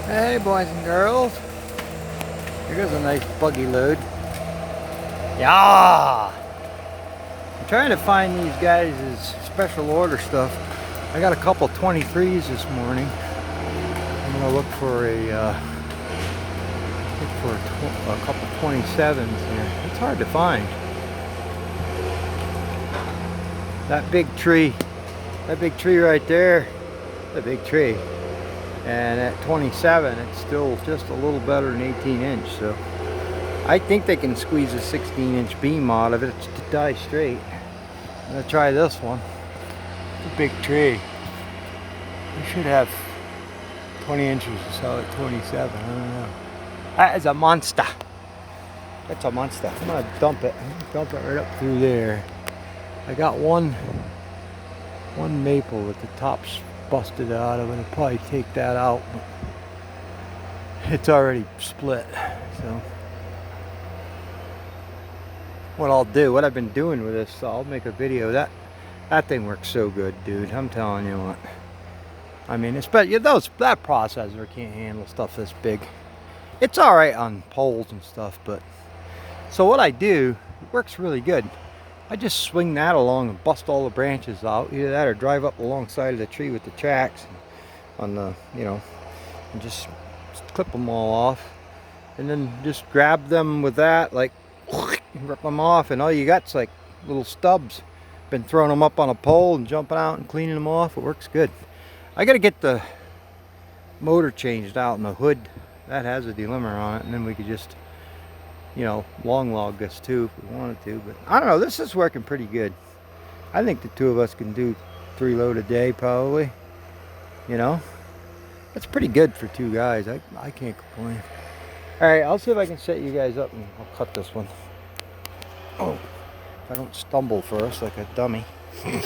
Hey boys and girls, here goes a nice buggy load. Yeah! I'm trying to find these guys' special order stuff. I got a couple 23s this morning. I'm gonna look for a couple 27s here. It's hard to find. That big tree right there, the big tree. And at 27, it's still just a little better than 18 inch. So I think they can squeeze a 16-inch beam out of it to die straight. I'm gonna try this one. It's a big tree. We should have 20 inches to sell at 27. I don't know. That is a monster. That's a monster. I'm gonna dump it. Dump it right up through there. I got one maple with the tops busted out. I'm gonna probably take that out. It's already split. So what I've been doing with this, so I'll make a video. That thing works so good, dude. I'm telling you what. I mean, especially that processor can't handle stuff this big. It's all right on poles and stuff, but so what I do, it works really good. I just swing that along and bust all the branches out. Either that or drive up alongside of the tree with the tracks on the, and just clip them all off, and then just grab them with that, like rip them off, and all you got's like little stubs. Been throwing them up on a pole and jumping out and cleaning them off. It works good. I gotta get the motor changed out in the hood. That has a delimiter on it, and then we could just, long log this too if we wanted to. But I don't know, this is working pretty good. I think the two of us can do 3 load a day probably. That's pretty good for 2 guys. I can't complain. Alright, I'll see if I can set you guys up and I'll cut this one. Oh, if I don't stumble first like a dummy. See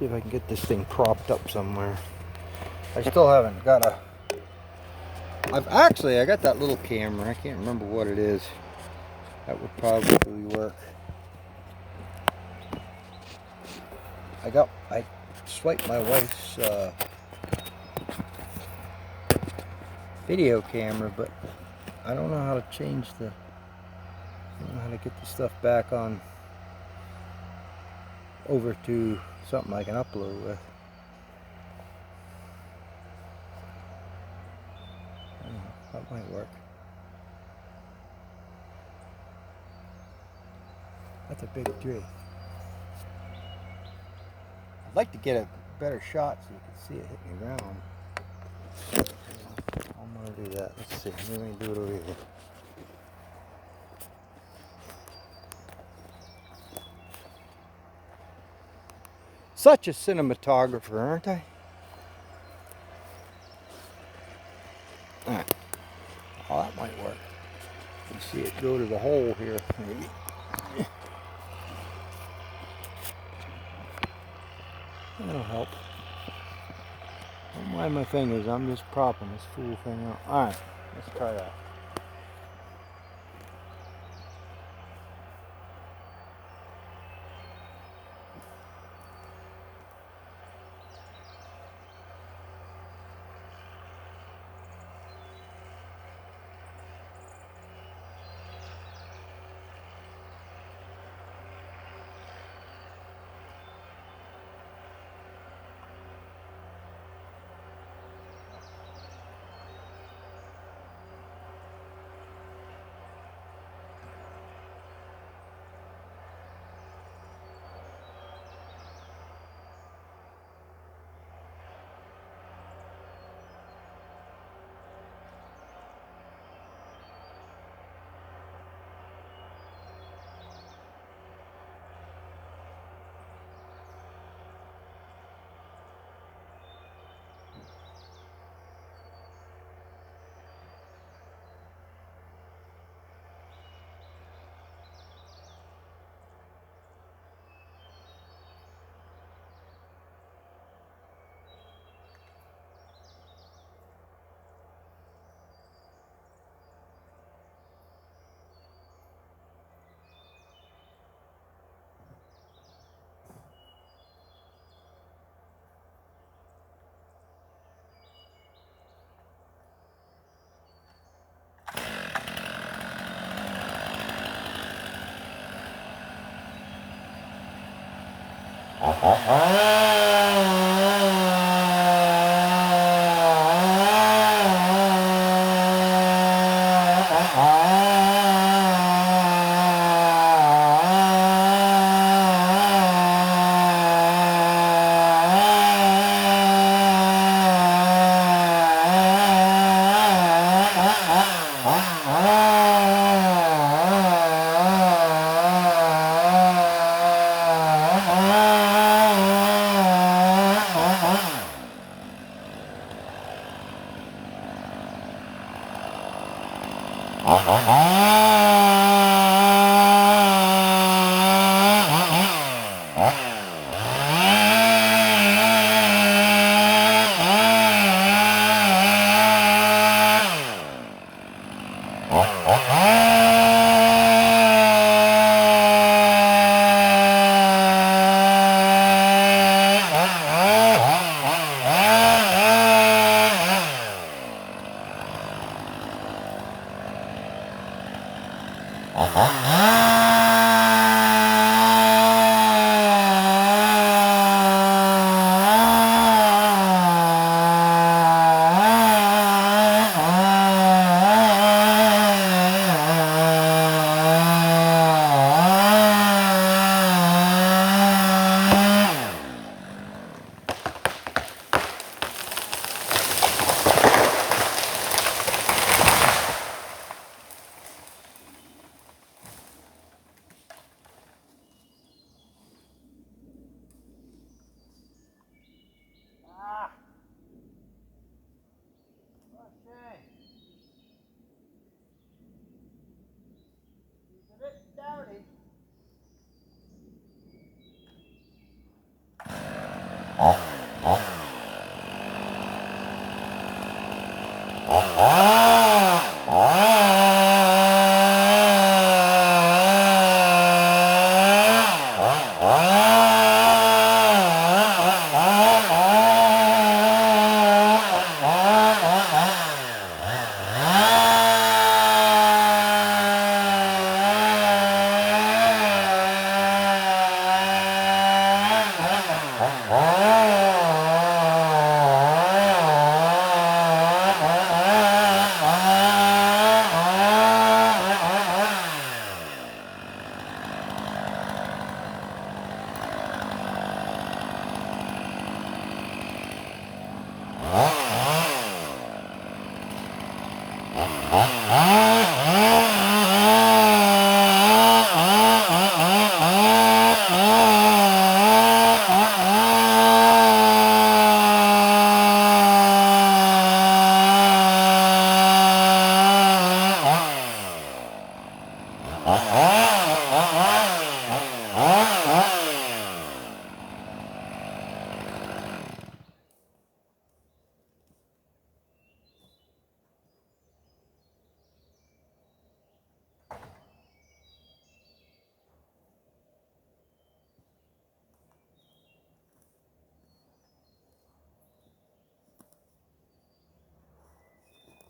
if I can get this thing propped up somewhere. I still haven't got I got that little camera. I can't remember what it is. That would probably work. I swiped my wife's video camera, but I don't know how to get the stuff back on over to something I can upload with. That might work. That's a big tree. I'd like to get a better shot so you can see it hitting the ground. I'm gonna do that. Let's see. Let me do it over here. Such a cinematographer, aren't I? Alright. Oh, that might work. You can see it go to the hole here, maybe. That'll help. Don't mind my fingers, I'm just propping this fool thing up. Alright, let's try that.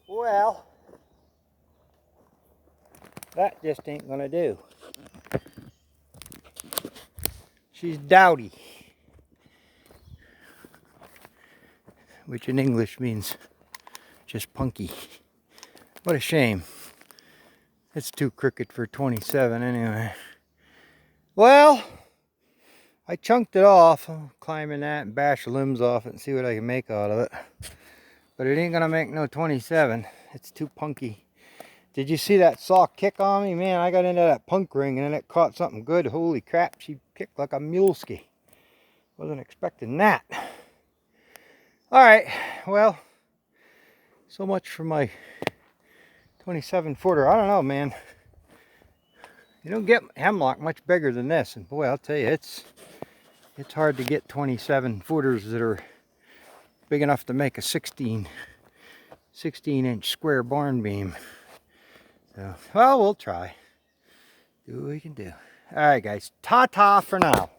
Well, that just ain't gonna do. She's dowdy, which in English means just punky. What a shame. It's too crooked for 27 anyway. Well, I chunked it off. I'll climb in that and bash the limbs off it and see what I can make out of it. But it ain't gonna make no 27. It's too punky. Did you see that saw kick on me? Man, I got into that punk ring and then it caught something good. Holy crap, she kicked like a mulesky. Wasn't expecting that. Alright, well, so much for my 27 footer. I don't know, man. You don't get hemlock much bigger than this. And boy, I'll tell you, it's hard to get 27 footers that are big enough to make a 16 inch square barn beam. So, well, we'll try. Do what we can do. Alright guys, ta-ta for now.